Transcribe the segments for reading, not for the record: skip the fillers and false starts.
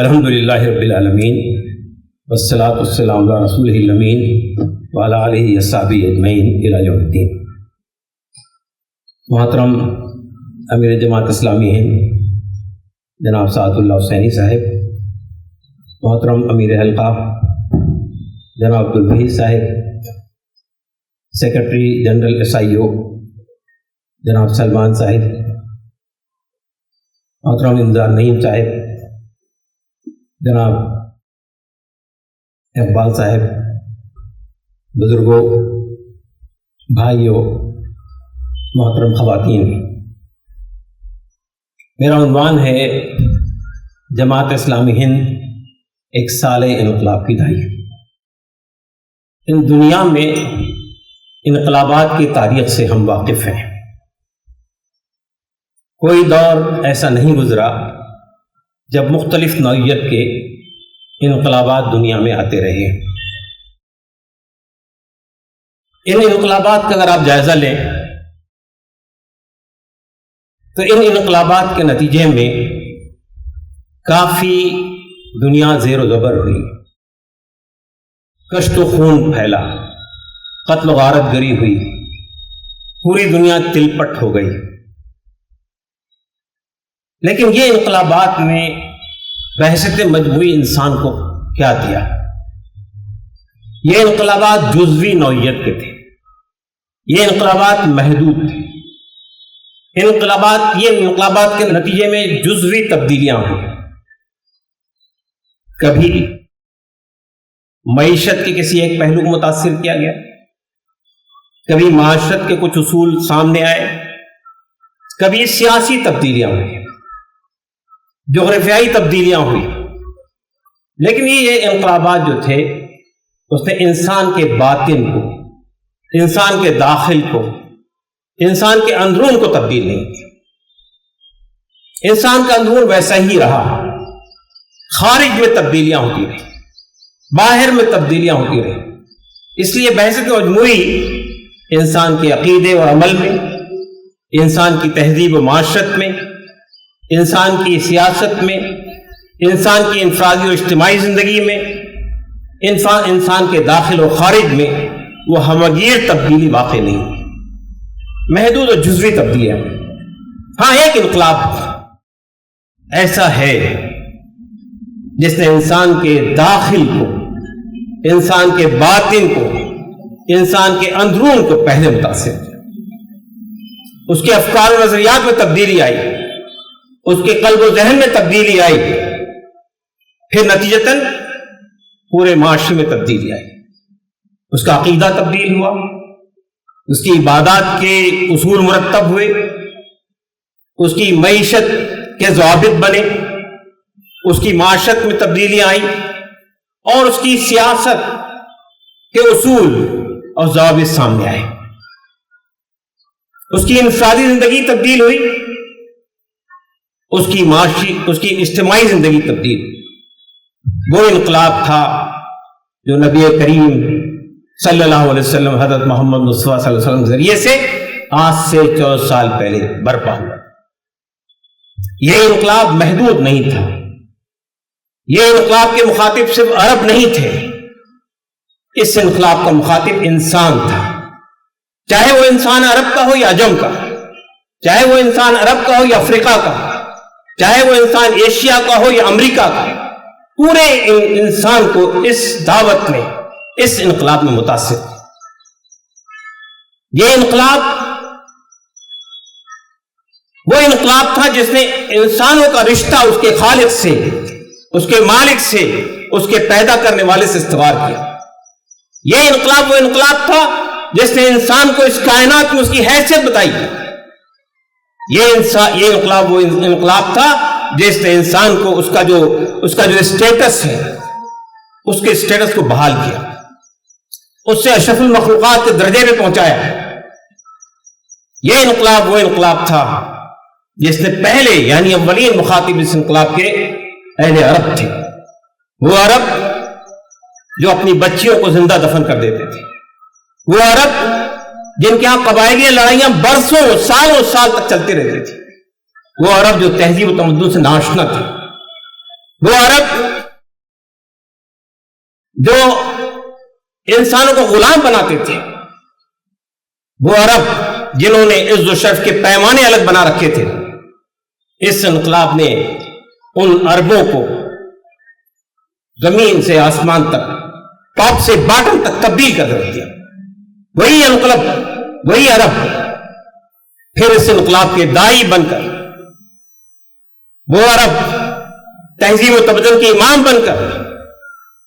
الحمدللہ رب العالمین والصلاۃ والسلام علی رسولہ الامین وعلی آلہ وصحبہ اجمعین الی یوم الدین۔ محترم امیر جماعت اسلامی ہند جناب سعد اللہ حسینی صاحب، محترم امیر حلقہ جناب عبدالوحید صاحب، سیکرٹری جنرل SIO جناب سلمان صاحب، محترم انذار نعیم صاحب، جناب اقبال صاحب، بزرگوں، بھائیوں، محترم خواتین، میرا عنوان ہے جماعت اسلامی ہند ایک سال انقلاب کی دہائی۔ ان دنیا میں انقلابات کی تاریخ سے ہم واقف ہیں۔ کوئی دور ایسا نہیں گزرا جب مختلف نوعیت کے انقلابات دنیا میں آتے رہے۔ ان انقلابات کا اگر آپ جائزہ لیں تو ان انقلابات کے نتیجے میں کافی دنیا زیر و زبر ہوئی، کشت و خون پھیلا، قتل و غارت گری ہوئی، پوری دنیا تلپٹ ہو گئی۔ لیکن یہ انقلابات نے بحیثیت مجموعی انسان کو کیا دیا؟ یہ انقلابات جزوی نوعیت کے تھے، یہ انقلابات محدود تھے، یہ انقلابات کے نتیجے میں جزوی تبدیلیاں ہوئی۔ کبھی معیشت کے کسی ایک پہلو کو متاثر کیا گیا، کبھی معاشرت کے کچھ اصول سامنے آئے، کبھی سیاسی تبدیلیاں ہوئی، جغرافیائی تبدیلیاں ہوئی۔ لیکن یہ انقلابات جو تھے اس نے انسان کے باطن کو، انسان کے داخل کو، انسان کے اندرون کو تبدیل نہیں کیا۔ انسان کا اندرون ویسا ہی رہا، خارج میں تبدیلیاں ہوتی رہی، باہر میں تبدیلیاں ہوتی رہی۔ اس لیے بحیثیت مجموعی انسان کے عقیدے اور عمل میں، انسان کی تہذیب و معاشرت میں، انسان کی سیاست میں، انسان کی انفرادی اور اجتماعی زندگی میں، انسان کے داخل و خارج میں وہ ہمگیر تبدیلی واقع نہیں ہے، محدود اور جزوی تبدیلیاں۔ ہاں، ایک انقلاب ایسا ہے جس نے انسان کے داخل کو، انسان کے باطن کو، انسان کے اندرون کو پہلے متاثر کیا۔ اس کے افکار و نظریات میں تبدیلی آئی، اس کے قلب و ذہن میں تبدیلی آئی، پھر نتیجتاً پورے معاشرے میں تبدیلی آئی۔ اس کا عقیدہ تبدیل ہوا، اس کی عبادات کے اصول مرتب ہوئے، اس کی معیشت کے ضوابط بنے، اس کی معاشرت میں تبدیلیاں آئیں، اور اس کی سیاست کے اصول اور ضوابط سامنے آئے۔ اس کی انفرادی زندگی تبدیل ہوئی، اس کی اجتماعی زندگی تبدیل ہوئی۔ وہ انقلاب تھا جو نبی کریم صلی اللہ علیہ وسلم حضرت محمد مصطفیٰ صلی اللہ علیہ وسلم کے ذریعے سے آج سے 14 سال پہلے برپا ہوا۔ یہ انقلاب محدود نہیں تھا، یہ انقلاب کے مخاطب صرف عرب نہیں تھے، اس انقلاب کا مخاطب انسان تھا، چاہے وہ انسان عرب کا ہو یا عجم کا، چاہے وہ انسان عرب کا ہو یا افریقہ کا، چاہے وہ انسان ایشیا کا ہو یا امریکہ کا۔ پورے انسان کو اس دعوت نے، اس انقلاب میں متاثر کیا۔ یہ انقلاب وہ انقلاب تھا جس نے انسانوں کا رشتہ اس کے خالق سے، اس کے مالک سے، اس کے پیدا کرنے والے سے استوار کیا۔ یہ انقلاب وہ انقلاب تھا جس نے انسان کو اس کائنات میں اس کی حیثیت بتائی۔ یہ انقلاب وہ انقلاب تھا جس نے انسان کو اس کا جو اسٹیٹس ہے، اس کے اسٹیٹس کو بحال کیا، اس سے اشرف المخلوقات کے درجے میں پہنچایا۔ یہ انقلاب وہ انقلاب تھا جس نے پہلے، یعنی اولین مخاطب اس انقلاب کے اہل عرب تھے، وہ عرب جو اپنی بچیوں کو زندہ دفن کر دیتے تھے، وہ عرب جن کے ہاں قبائلی لڑائیاں برسوں سالوں سال تک چلتی رہتی تھی، وہ عرب جو تہذیب و تمدن سے ناشنا تھے، وہ عرب جو انسانوں کو غلام بناتے تھے، وہ عرب جنہوں نے عز و شرف کے پیمانے الگ بنا رکھے تھے، اس انقلاب نے ان عربوں کو زمین سے آسمان تک، ٹاپ سے باٹم تک تبدیل کر دیا۔ وہی انقلاب، وہی عرب پھر اس انقلاب کے داعی بن کر، وہ عرب تہذیب و تمدن کے امام بن کر،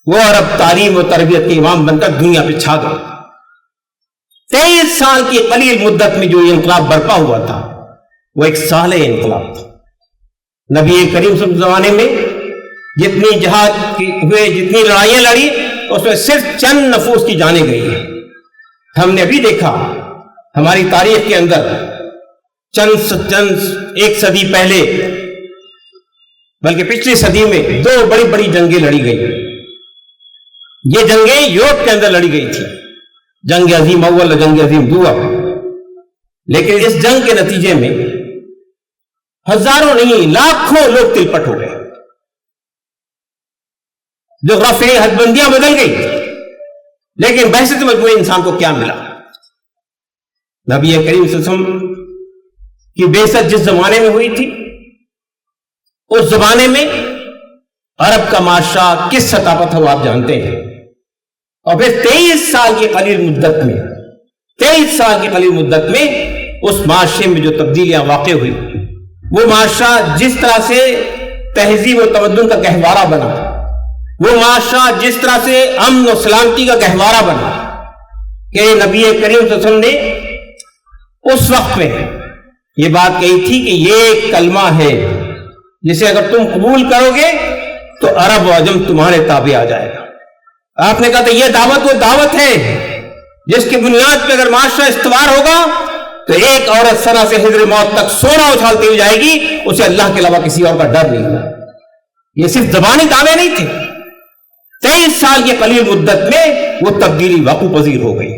وہ عرب تعلیم و تربیت کے امام بن کر دنیا پہ چھا گئے۔ 23 سال کی قلیل مدت میں جو یہ انقلاب برپا ہوا تھا وہ ایک صالح انقلاب تھا۔ نبی کریم صلی اللہ علیہ وسلم زمانے میں جتنی جہاد ہوئے، جتنی لڑائیاں لڑی، اس میں صرف چند نفوس کی جانیں گئی ہیں۔ ہم نے ابھی دیکھا ہماری تاریخ کے اندر چند ایک صدی پہلے، بلکہ پچھلی صدی میں 2 بڑی بڑی جنگیں لڑی گئی۔ یہ جنگیں یورپ کے اندر لڑی گئی تھی، جنگ عظیم اول اور جنگ عظیم دوسرا۔ لیکن اس جنگ کے نتیجے میں ہزاروں نہیں لاکھوں لوگ تلپٹ ہو گئے، جغرافیائی حد بندیاں بدل گئی، لیکن بحثیت مجموعی انسان کو کیا ملا؟ نبی کریم صلی اللہ علیہ وسلم کی بعثت جس زمانے میں ہوئی تھی، اس زمانے میں عرب کا معاشرہ کس سطح پر تھا وہ آپ جانتے ہیں۔ اور پھر 23 سال کی قلیل مدت میں، 23 سال کی قلیل مدت میں اس معاشرے میں جو تبدیلیاں واقع ہوئی، وہ معاشرہ جس طرح سے تہذیب و تمدن کا گہوارہ بنا، وہ معاشرہ جس طرح سے امن و سلامتی کا گہوارہ بنا، کہ نبی کریم صلی اللہ علیہ وسلم نے اس وقت میں یہ بات کہی تھی کہ یہ ایک کلمہ ہے جسے اگر تم قبول کرو گے تو عرب و عجم تمہارے تابع آ جائے گا۔ آپ نے کہا تھا یہ دعوت وہ دعوت ہے جس کی بنیاد پہ اگر معاشرہ استوار ہوگا تو ایک عورت ثنا سے حضر موت تک سونا اچھالتی ہوئی جائے گی، اسے اللہ کے علاوہ کسی اور کا ڈر نہیں ہوگا۔ یہ صرف زبانی دعوے نہیں تھے، 23 سال کی قلیل مدت میں وہ تبدیلی واقع پذیر ہو گئی۔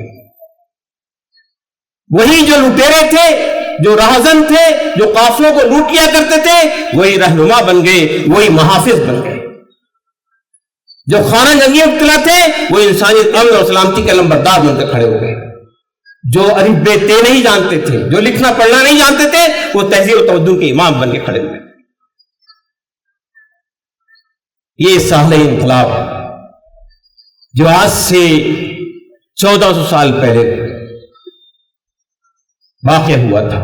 وہی جو لٹیرے تھے، جو راہزن تھے، جو قافلوں کو لوٹ لیا کرتے تھے، وہی رہنما بن گئے، وہی محافظ بن گئے۔ جو خانہ جنگی مبتلا تھے، وہ انسانیت، امن اور سلامتی کے علمبردار بن کر کھڑے ہو گئے۔ جو الف ب ت نہیں جانتے تھے، جو لکھنا پڑھنا نہیں جانتے تھے، وہ تہذیب و تمدن کے امام بن کے کھڑے ہوئے۔ یہ صالح انقلاب جو آج سے 1400 سال پہلے واقع ہوا تھا،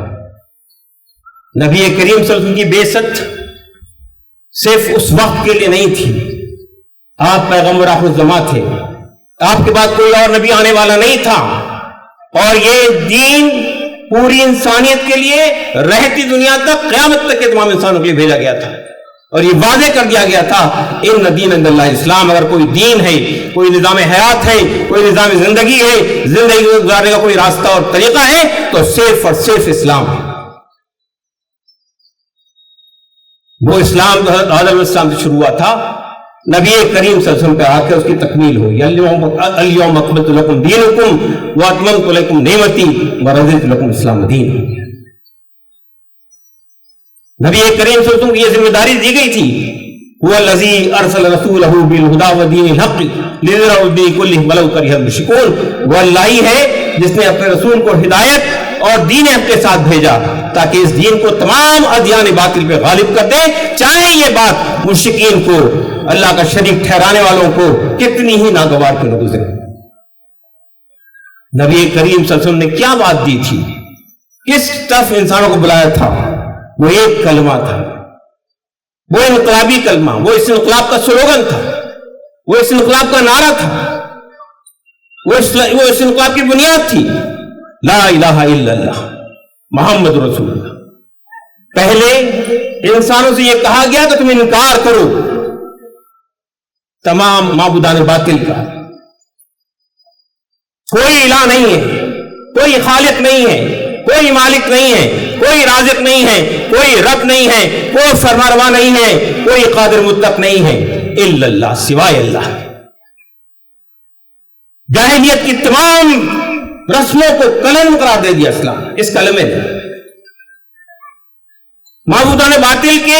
نبی کریم صلی اللہ علیہ وسلم کی بعثت صرف اس وقت کے لیے نہیں تھی۔ آپ پیغمبر آخر الزمان تھے، آپ کے بعد کوئی اور نبی آنے والا نہیں تھا، اور یہ دین پوری انسانیت کے لیے رہتی دنیا تک، قیامت تک کے تمام انسانوں کے لیے بھیجا گیا تھا، اور یہ واضح کر دیا گیا تھا ان دین عند اللہ اسلام۔ اگر کوئی دین ہے، کوئی نظام حیات ہے، کوئی نظام زندگی ہے، زندگی گزارنے کا کوئی راستہ اور طریقہ ہے تو صرف اور صرف اسلام ہے۔ وہ اسلام جو حضرت آدم علیہ السلام سے شروع ہوا تھا، نبی کریم صلی اللہ علیہ وسلم پہ آ کے اس کی تکمیل ہوئی۔ الیوم اکملت لکم دینکم واتممت علیکم نعمتی ورضیت لکم الاسلام دین۔ نبی کریم صلی اللہ علیہ وسلم کی یہ ذمہ داری دی گئی تھی، هو الذی ارسل رسولہ بالہدی ودین الحق لیظہرہ علی الدین کلہ ولو کرہ المشرکون۔ وہ اللہ ہی ہے جس نے اپنے رسول کو ہدایت اور دین حق کے ساتھ بھیجا تاکہ اس دین کو تمام ادیان باطل پہ غالب کر دے، چاہے یہ بات مشرکین کو، اللہ کا شریک ٹھہرانے والوں کو کتنی ہی ناگوار کیوں نہ گزرے۔ نبی کریم صلی اللہ علیہ وسلم نے کیا بات دی تھی، کس طرف انسانوں کو بلایا تھا؟ وہ ایک کلمہ تھا، وہ انقلابی کلمہ، وہ اس انقلاب کا سلوگن تھا، وہ اس انقلاب کا نعرہ تھا، وہ اس انقلاب کی بنیاد تھی، لا الہ الا اللہ محمد رسول اللہ۔ پہلے انسانوں سے یہ کہا گیا کہ تم انکار کرو تمام معبودان باطل کا، کوئی الہ نہیں ہے، کوئی خالق نہیں ہے، کوئی مالک نہیں ہے، کوئی رازق نہیں ہے، کوئی رب نہیں ہے، کوئی فرمانروا نہیں ہے، کوئی قادر مطلق نہیں ہے، الا اللہ، سوائے اللہ۔ جاہلیت کی تمام رسموں کو کلم قرار دے دیا اسلام اس کلمے نے۔ معبودان باطل کے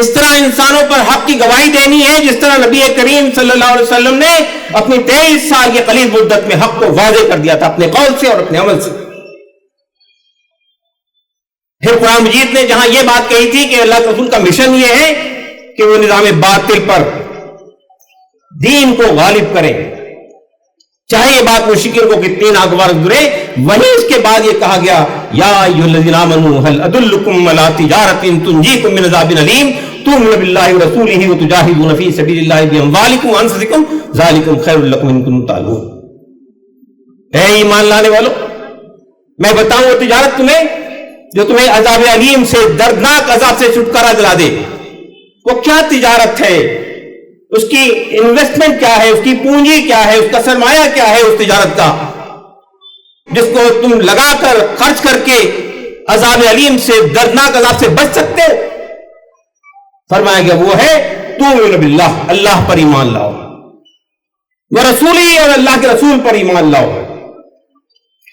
اس طرح انسانوں پر حق کی گواہی دینی ہے جس طرح نبی کریم صلی اللہ علیہ وسلم نے اپنی 23 سال کی قلیل مدت میں حق کو واضح کر دیا تھا اپنے قول سے اور اپنے عمل سے. پھر قرآن مجید نے جہاں یہ بات کہی تھی کہ اللہ کے رسول کا مشن یہ ہے کہ وہ نظام باطل پر دین کو غالب کرے، چاہے یہ بات مشرکین کو کتنی ناگوار گزرے. وہیں اس کے بعد یہ کہا گیا یا ایھا الذین آمنوا هل ادلکم علی تجارۃ تنجیکم من عذاب الیم تؤمنون باللہ ورسولہ وتجاہدون فی سبیل اللہ باموالکم وانفسکم ذالکم خیر لکم ان کنتم تعلمون. اے ایمان لانے والو، میں بتاؤں وہ تجارت تمہیں جو تمہیں عذاب علیم سے، دردناک عذاب سے چھٹکارا دلا دے. وہ کیا تجارت ہے؟ اس کی انویسٹمنٹ کیا ہے؟ اس کی پونجی کیا ہے؟ اس کا سرمایہ کیا ہے اس تجارت کا جس کو تم لگا کر خرچ کر کے عذاب علیم سے، دردناک عذاب سے بچ سکتے ہو؟ فرمایا گیا وہ ہے تؤمنون باللہ، اللہ پر ایمان لاؤ، ورسولہ، اور اللہ کے رسول پر ایمان لاؤ،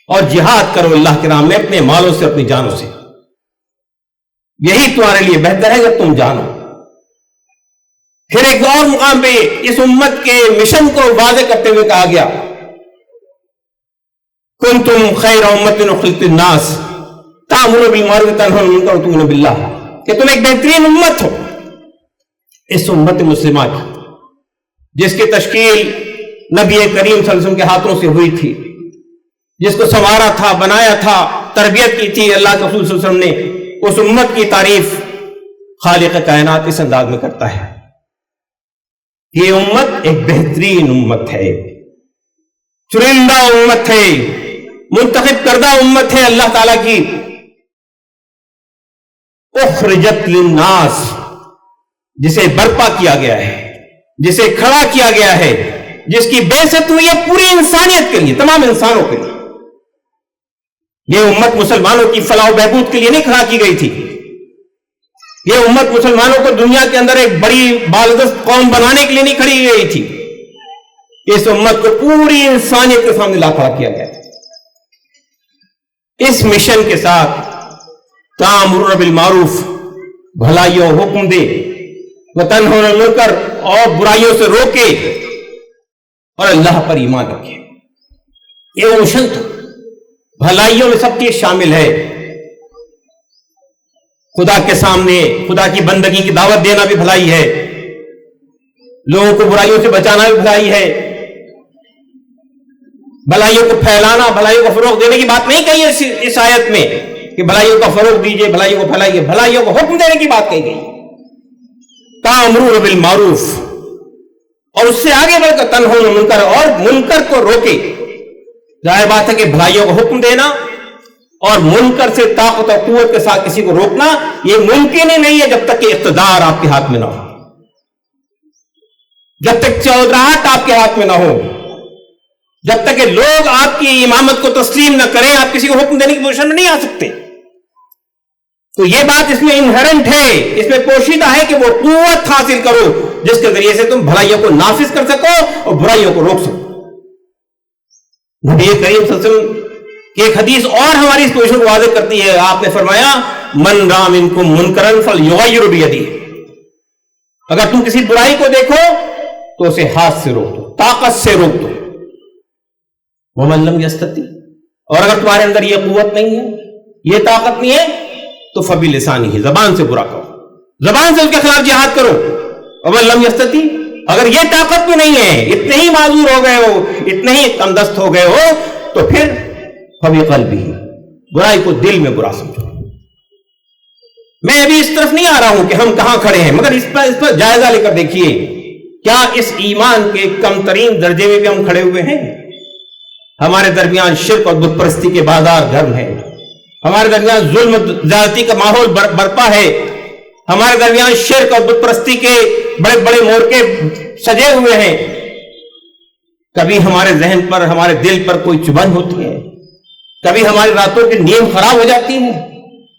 اور جہاد کرو اللہ کے راہ میں اپنے مالوں سے، اپنی جانوں سے. یہی تمہارے لیے بہتر ہے اگر تم جانو. پھر ایک اور مقام پہ اس امت کے مشن کو واضح کرتے ہوئے کہا گیا کنتم خیر امۃ اخرجت للناس تأمرون بالمعروف وتنہون عن المنکر وتؤمنون باللہ، کہ تم ایک بہترین امت ہو اس امت مسلمہ کی جس کی تشکیل نبی کریم صلی اللہ علیہ وسلم کے ہاتھوں سے ہوئی تھی، جس کو سنوارا تھا، بنایا تھا، تربیت کی تھی اللہ کے رسول صلی اللہ علیہ وسلم نے. اس امت کی تعریف خالق کائنات اس انداز میں کرتا ہے، یہ امت ایک بہترین امت ہے، چنندہ امت ہے، منتخب کردہ امت ہے اللہ تعالیٰ کی. اخرجت للناس، جسے برپا کیا گیا ہے، جسے کھڑا کیا گیا ہے، جس کی بعثت ہوئی ہے پوری انسانیت کے لیے، تمام انسانوں کے لیے. یہ امت مسلمانوں کی فلاح و بہبود کے لیے نہیں کھڑا کی گئی تھی. یہ امت مسلمانوں کو دنیا کے اندر ایک بڑی بالادست قوم بنانے کے لیے نہیں کھڑی گئی تھی. اس امت کو پوری انسانیت کے سامنے لا کھڑا کیا گیا تھا. اس مشن کے ساتھ تأمرون بالمعروف، بھلائیوں حکم دے، وتنہون عن المنکر، اور برائیوں سے روکے، اور اللہ پر ایمان رکھے. یہ مشن تھا. بھلائیوں میں سب چیز شامل ہے. خدا کے سامنے خدا کی بندگی کی دعوت دینا بھی بھلائی ہے، لوگوں کو برائیوں سے بچانا بھی بھلائی ہے. بھلائیوں کو پھیلانا، بھلائیوں کو فروغ دینے کی بات نہیں کہی ہے اس آیت میں کہ بھلائیوں کا فروغ دیجئے، بھلائیوں کو پھیلائیے. بھلائیوں کو حکم دینے کی بات کہی گئی. تأمرون بالمعروف، اور اس سے آگے بڑھ کر تنہون عن المنکر، اور منکر کو روکے. ظاہر بات ہے کہ بھلائیوں کو حکم دینا اور منکر سے طاقت اور قوت کے ساتھ کسی کو روکنا یہ ممکن ہی نہیں ہے جب تک کہ اقتدار آپ کے ہاتھ میں نہ ہو، جب تک چودراہٹ آپ کے ہاتھ میں نہ ہو، جب تک کہ لوگ آپ کی امامت کو تسلیم نہ کریں، آپ کسی کو حکم دینے کی پوزیشن میں نہیں آ سکتے. تو یہ بات اس میں انہرنٹ ہے، اس میں پوشیدہ ہے کہ وہ قوت حاصل کرو جس کے ذریعے سے تم بھلائیوں کو نافذ کر سکو اور برائیوں کو روک سکو. نبی کریم صلی اللہ علیہ وسلم کی ایک حدیث اور ہماری اس پوزیشن کو واضح کرتی ہے. آپ نے فرمایا من رأى منکم منکرا فلیغیرہ بیدہ، اگر تم کسی برائی کو دیکھو تو اسے ہاتھ سے روک دو، طاقت سے روک دو. ومن لم یستطع، اور اگر تمہارے اندر یہ قوت نہیں ہے، یہ طاقت نہیں ہے، تو فبلسانہ، زبان سے برا کرو، زبان سے اس کے خلاف جہاد کرو. ومن لم یستطع، اگر یہ طاقت بھی نہیں ہے، اتنے ہی معذور ہو گئے ہو، اتنے ہی تندرست ہو گئے ہو، تو پھر فبقلبہ، برائی کو دل میں برا سمجھو. میں ابھی اس طرف نہیں آ رہا ہوں کہ ہم کہاں کھڑے ہیں، مگر اس پر جائزہ لے کر دیکھیے کیا اس ایمان کے کم ترین درجے میں بھی ہم کھڑے ہوئے ہیں. ہمارے درمیان شرک اور بت پرستی کے بازار گرم ہیں، ہمارے درمیان ظلم زیادتی کا ماحول برپا ہے، ہمارے درمیان شرک اور بت پرستی کے بڑے بڑے مورچے سجے ہوئے ہیں. کبھی ہمارے ذہن پر، ہمارے دل پر کوئی چبھن ہوتی ہے، کبھی ہماری راتوں کی نیند خراب ہو جاتی ہے،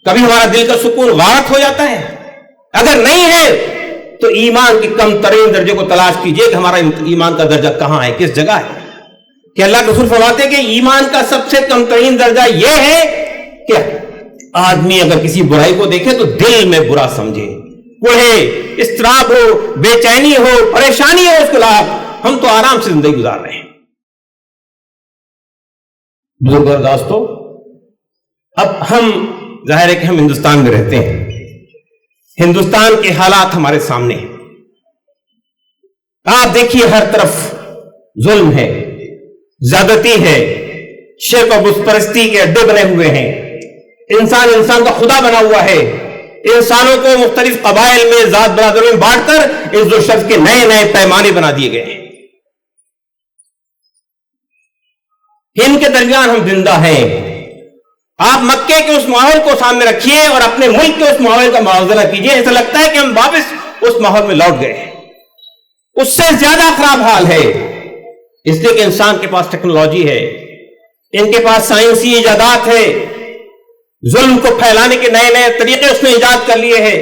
کبھی ہمارا دل کا سکون غارت ہو جاتا ہے. اگر نہیں ہے تو ایمان کے کم ترین درجے کو تلاش کیجئے کہ ہمارا ایمان کا درجہ کہاں ہے، کس جگہ ہے. کہ اللہ کے رسول فرماتے ہیں کہ ایمان کا سب سے کم ترین درجہ یہ ہے کہ آدمی اگر کسی برائی کو دیکھے تو دل میں برا سمجھے، کوڑھے، اضطراب ہو، بے چینی ہو، پریشانی ہو، اس کے خلاف ہم تو آرام سے زندگی گزار رہے ہیں۔ بزرگ اور دوستو، اب ہم ظاہر ہے کہ ہم ہندوستان میں رہتے ہیں، ہندوستان کے حالات ہمارے سامنے ہیں۔ آپ دیکھیے ہر طرف ظلم ہے، زیادتی ہے، شرک و بت پرستی کے اڈے بنے ہوئے ہیں، انسان کا خدا بنا ہوا ہے، انسانوں کو مختلف قبائل میں، ذات برادروں میں بانٹ کر عز و شرف کے نئے نئے پیمانے بنا دیے گئے ہیں۔ ان کے درمیان ہم زندہ ہیں۔ آپ مکے کے اس ماحول کو سامنے رکھیے اور اپنے ملک کے اس ماحول کا موازنہ کیجیے، ایسا لگتا ہے کہ ہم واپس اس ماحول میں لوٹ گئے ہیں۔ اس سے زیادہ خراب حال ہے، اس لیے کہ انسان کے پاس ٹیکنالوجی ہے، ان کے پاس سائنسی ایجادات ہے، ظلم کو پھیلانے کے نئے نئے طریقے اس نے ایجاد کر لیے ہیں،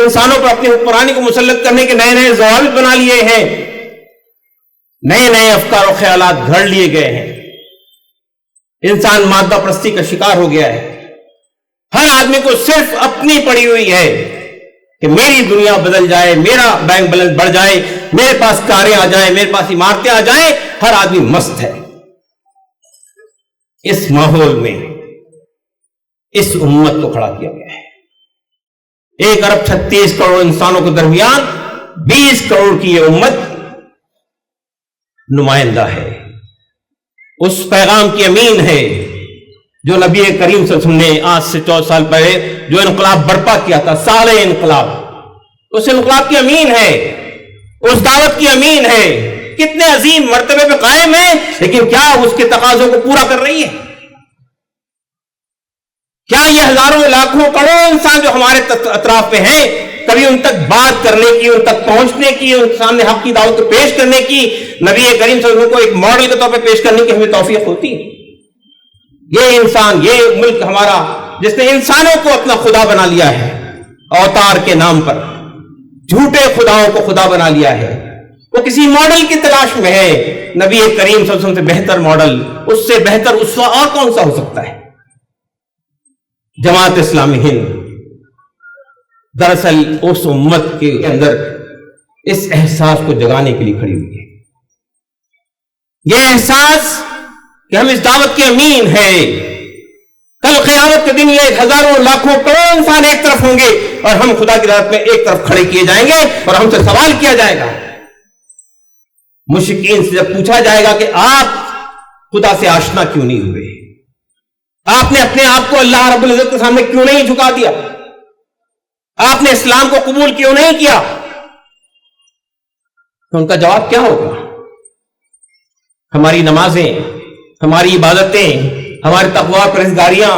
انسانوں پر اپنی حکمرانی کو مسلط کرنے کے نئے نئے ضوابط بنا لیے ہیں، نئے نئے افکار و خیالات گھڑ لیے گئے ہیں۔ انسان مادہ پرستی کا شکار ہو گیا ہے۔ ہر آدمی کو صرف اپنی پڑی ہوئی ہے کہ میری دنیا بدل جائے، میرا بینک بیلنس بڑھ جائے، میرے پاس کاریں آ جائیں، میرے پاس عمارتیں آ جائیں، ہر آدمی مست ہے۔ اس ماحول میں اس امت کو کھڑا کیا گیا ہے۔ 1 ارب 36 کروڑ انسانوں کے درمیان 20 کروڑ کی یہ امت نمائندہ ہے، اس پیغام کی امین ہے جو نبی کریم صلی اللہ علیہ وسلم نے آج سے 14 سال پہلے جو انقلاب برپا کیا تھا، سال انقلاب، اس انقلاب کی امین ہے، اس دعوت کی امین ہے۔ کتنے عظیم مرتبے پہ قائم ہے، لیکن کیا اس کے تقاضوں کو پورا کر رہی ہے؟ کیا یہ ہزاروں لاکھوں کروڑوں انسان جو ہمارے اطراف پہ ہیں، کبھی ان تک بات کرنے کی، ان تک پہنچنے کی، ان کے سامنے حق کی دعوت کو پیش کرنے کی، نبی کریم صلی اللہ علیہ وسلم کو ایک ماڈل کے طور پہ پیش کرنے کی ہمیں توفیق ہوتی ہے؟ یہ انسان، یہ ملک ہمارا جس نے انسانوں کو اپنا خدا بنا لیا ہے، اوتار کے نام پر جھوٹے خداؤں کو خدا بنا لیا ہے، وہ کسی ماڈل کی تلاش میں ہے۔ نبی کریم صلی اللہ علیہ وسلم سے بہتر ماڈل، اس سے بہتر اسوہ اور کون سا ہو سکتا ہے؟ جماعت اسلامی ہند دراصل اس امت کے اندر اس احساس کو جگانے کے لیے کھڑی ہوئی ہے، یہ احساس کہ ہم اس دعوت کے امین ہیں۔ کل قیامت کے دن یہ ہزاروں لاکھوں کروڑ انسان ایک طرف ہوں گے اور ہم خدا کی رات میں ایک طرف کھڑے کیے جائیں گے اور ہم سے سوال کیا جائے گا۔ مشرکین سے جب پوچھا جائے گا کہ آپ خدا سے آشنا کیوں نہیں ہوئے، آپ نے اپنے آپ کو اللہ رب العزت کے سامنے کیوں نہیں جھکا دیا، آپ نے اسلام کو قبول کیوں نہیں کیا، تو ان کا جواب کیا ہوگا؟ ہماری نمازیں، ہماری عبادتیں، ہماری تقویٰ پرہیزگاریاں،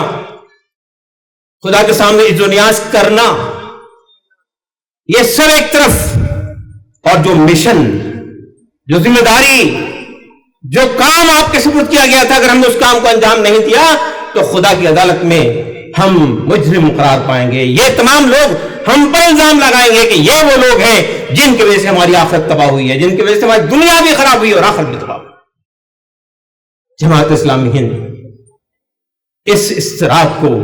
خدا کے سامنے عز و نیاز کرنا، یہ سب ایک طرف، اور جو مشن، جو ذمہ داری، جو کام آپ کے سپرد کیا گیا تھا، اگر ہم نے اس کام کو انجام نہیں دیا تو خدا کی عدالت میں ہم مجرم قرار پائیں گے۔ یہ تمام لوگ ہم پر الزام لگائیں گے کہ یہ وہ لوگ ہیں جن کی وجہ سے ہماری آخرت تباہ ہوئی ہے، جن کی وجہ سے ہماری دنیا بھی خراب ہوئی اور آخرت بھی تباہ ہوئی۔ جماعت اسلامی ہند اس اضطراب کو،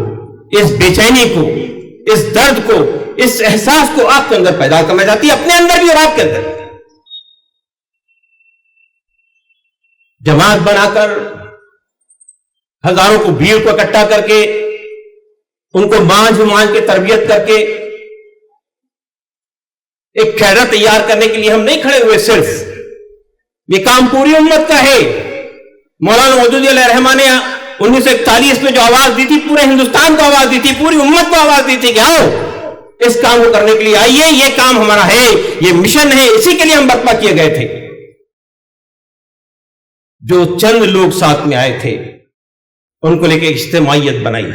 اس بے چینی کو، اس درد کو، اس احساس کو آپ کے اندر پیدا کرنا چاہتی ہے، اپنے اندر بھی اور آپ کے اندر بھی۔ جماعت بنا کر، ہزاروں کو بھیڑ کو اکٹھا کر کے، ان کو مانجھ کے تربیت کر کے ایک کیڈر تیار کرنے کے لیے ہم نہیں کھڑے ہوئے، صرف یہ کام پوری امت کا ہے۔ مولانا مودودی علیہ الرحمہ نے 1941 میں جو آواز دی تھی، پورے ہندوستان کو آواز دی تھی، پوری امت کو آواز دی تھی کہ آؤ اس کام کو کرنے کے لیے آئیے، یہ کام ہمارا ہے، یہ مشن ہے، اسی کے لیے ہم برپا کیے گئے تھے۔ جو چند لوگ ساتھ میں آئے تھے ان کو لے کے اجتماعیت بنائی۔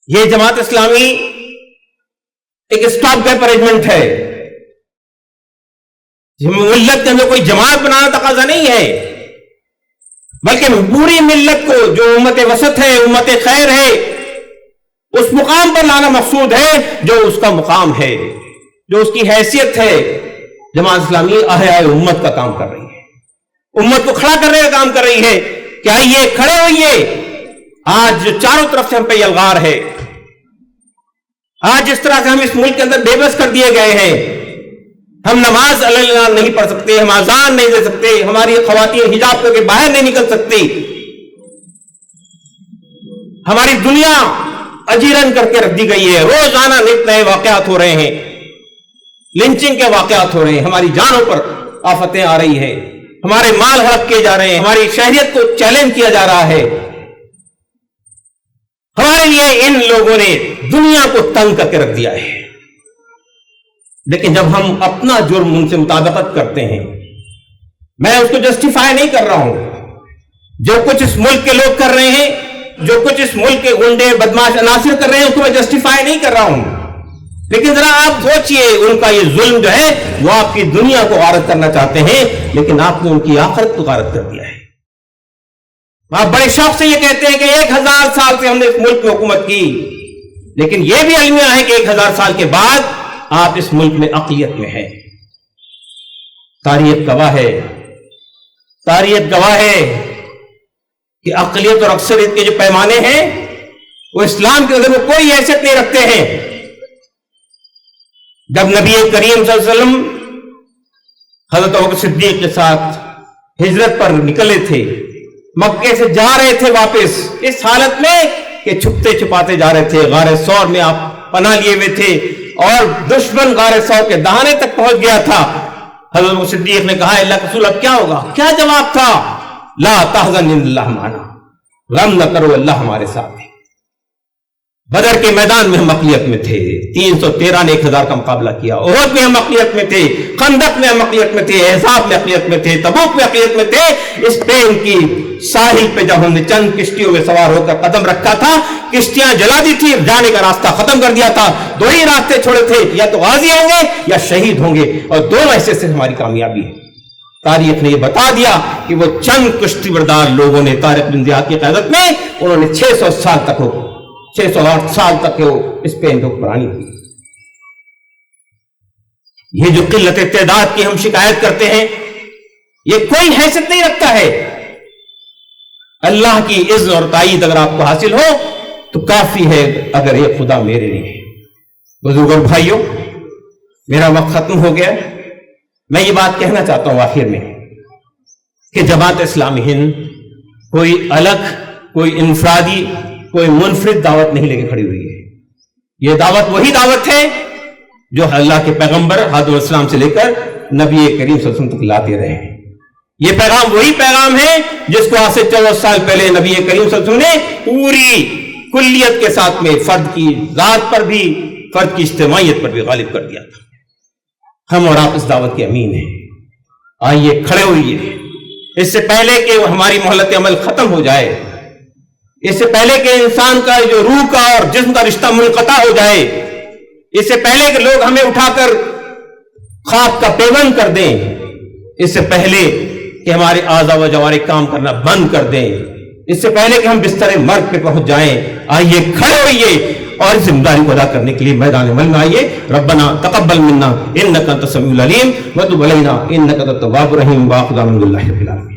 یہ جماعت اسلامی ایک اسٹاپ گیپ ارینجمنٹ ہے، ملت کے اندر کوئی جماعت بنانا تقاضا نہیں ہے، بلکہ پوری ملت کو جو امت وسط ہے، امت خیر ہے، اس مقام پر لانا مقصود ہے جو اس کا مقام ہے، جو اس کی حیثیت ہے۔ جماعت اسلامی احیاء امت کا کام کر رہی ہے، امت کو کھڑا کرنے کا کام کر رہی ہے کہ آئیے کھڑے ہوئیے۔ آج جو چاروں طرف سے ہم پہ الغار ہے، آج جس طرح سے ہم اس ملک کے اندر بے بس کر دیے گئے ہیں، ہم نماز اللہ نہیں پڑھ سکتے، ہم اذان نہیں دے سکتے، ہماری خواتین حجاب کر کے باہر نہیں نکل سکتی، ہماری دنیا اجیرن کر کے رکھ دی گئی ہے، روزانہ نت نئے واقعات ہو رہے ہیں، لنچنگ کے واقعات ہو رہے ہیں، ہماری جانوں پر آفتیں آ رہی ہیں، ہمارے مال ہڑپ کیے جا رہے ہیں، ہماری شہریت کو چیلنج کیا جا رہا ہے۔ ہمارے لیے ان لوگوں نے دنیا کو تنگ کر کے رکھ دیا ہے، لیکن جب ہم اپنا جرم ان سے مطابقت کرتے ہیں، میں اس کو جسٹیفائی نہیں کر رہا ہوں، جو کچھ اس ملک کے لوگ کر رہے ہیں، جو کچھ اس ملک کے گنڈے بدماش عناصر کر رہے ہیں، اس کو میں جسٹیفائی نہیں کر رہا ہوں، لیکن ذرا آپ سوچئے ان کا یہ ظلم جو ہے وہ آپ کی دنیا کو غارت کرنا چاہتے ہیں، لیکن آپ نے ان کی آخرت کو غارت کر دیا ہے۔ آپ بڑے شوق سے یہ کہتے ہیں کہ 1000 سال سے ہم نے اس ملک میں حکومت کی، لیکن یہ بھی المیہ ہے کہ 1000 سال کے بعد آپ اس ملک میں اقلیت میں ہیں۔ تاریخ گواہ ہے، تاریخ گواہ ہے کہ اقلیت اور اکثریت کے جو پیمانے ہیں وہ اسلام کے اندر میں کوئی حیثیت نہیں رکھتے ہیں۔ جب نبی کریم صلی اللہ علیہ وسلم حضرت ابوبکر صدیق کے ساتھ ہجرت پر نکلے تھے، مکے سے جا رہے تھے واپس، اس حالت میں کہ چھپتے چھپاتے جا رہے تھے، غار ثور میں آپ پناہ لیے ہوئے تھے اور دشمن غار ثور کے دہانے تک پہنچ گیا تھا۔ حضرت ابوبکر صدیق نے کہا اللہ کے رسول اب کیا ہوگا؟ کیا جواب تھا؟ لا تحزن ان اللہ معنا، غم نہ کرو اللہ ہمارے ساتھ ہے۔ بدر کے میدان میں ہم اقلیت میں تھے، 313 نے 1000 کا مقابلہ کیا، احد میں ہم اقلیت میں تھے، خندق میں ہم اقلیت میں تھے، احزاب میں اقلیت میں تھے، تبوک میں اقلیت میں تھے۔ اسپین کی ساحل پہ جب ہم نے چند کشتیوں میں سوار ہو کر قدم رکھا تھا، کشتیاں جلا دی تھی، جانے کا راستہ ختم کر دیا تھا، دو ہی راستے چھوڑے تھے، یا تو غازی ہوں گے یا شہید ہوں گے، اور دونوں حصے سے ہماری کامیابی ہے۔ تاریخ نے یہ بتا دیا کہ وہ چند کشتی بردار لوگوں نے طارق بن زیاد کی قیادت میں انہوں نے 608 سال تک اسپین کو حکمرانی کی۔ یہ جو قلت تعداد کی ہم شکایت کرتے ہیں یہ کوئی حیثیت نہیں رکھتا ہے۔ اللہ کی عزت اور تائید اگر آپ کو حاصل ہو تو کافی ہے، اگر ایک خدا میرے لیے۔ بزرگوں بھائیوں، میرا وقت ختم ہو گیا، میں یہ بات کہنا چاہتا ہوں آخر میں کہ جماعت اسلامی ہند کوئی الگ، کوئی انفرادی، کوئی منفرد دعوت نہیں لے کے کھڑی ہوئی ہے۔ یہ دعوت وہی دعوت ہے جو اللہ کے پیغمبر حضرت السلام سے لے کر نبی کریم صلی اللہ علیہ وسلم تک لاتے رہے ہیں۔ یہ پیغام وہی پیغام ہے جس کو آج سے 14 سال پہلے نبی کریم صلی اللہ علیہ وسلم نے پوری کلیت کے ساتھ میں فرد کی ذات پر بھی، فرد کی اجتماعیت پر بھی غالب کر دیا تھا۔ ہم اور آپ اس دعوت کے امین ہیں، آئیے کھڑے ہوئیے۔ اس سے پہلے کہ ہماری مہلت عمل ختم ہو جائے، اس سے پہلے کہ انسان کا جو روح کا اور جسم کا رشتہ منقطع ہو جائے، اس سے پہلے کہ لوگ ہمیں اٹھا کر خواب کا پیوند کر دیں، اس سے پہلے کہ ہمارے اعضاء و جوارح کام کرنا بند کر دیں، اس سے پہلے کہ ہم بستر مرگ پہ پہنچ جائیں، آئیے کھڑے ہوئیے اور اس ذمہ داری کو ادا کرنے کے لیے میدان عمل میں آئیے۔ ربنا تقبل منا انک انت السمیع العلیم وتب علینا انک انت التواب الرحیم، واخر دعوانا الحمد للہ رب العالمین۔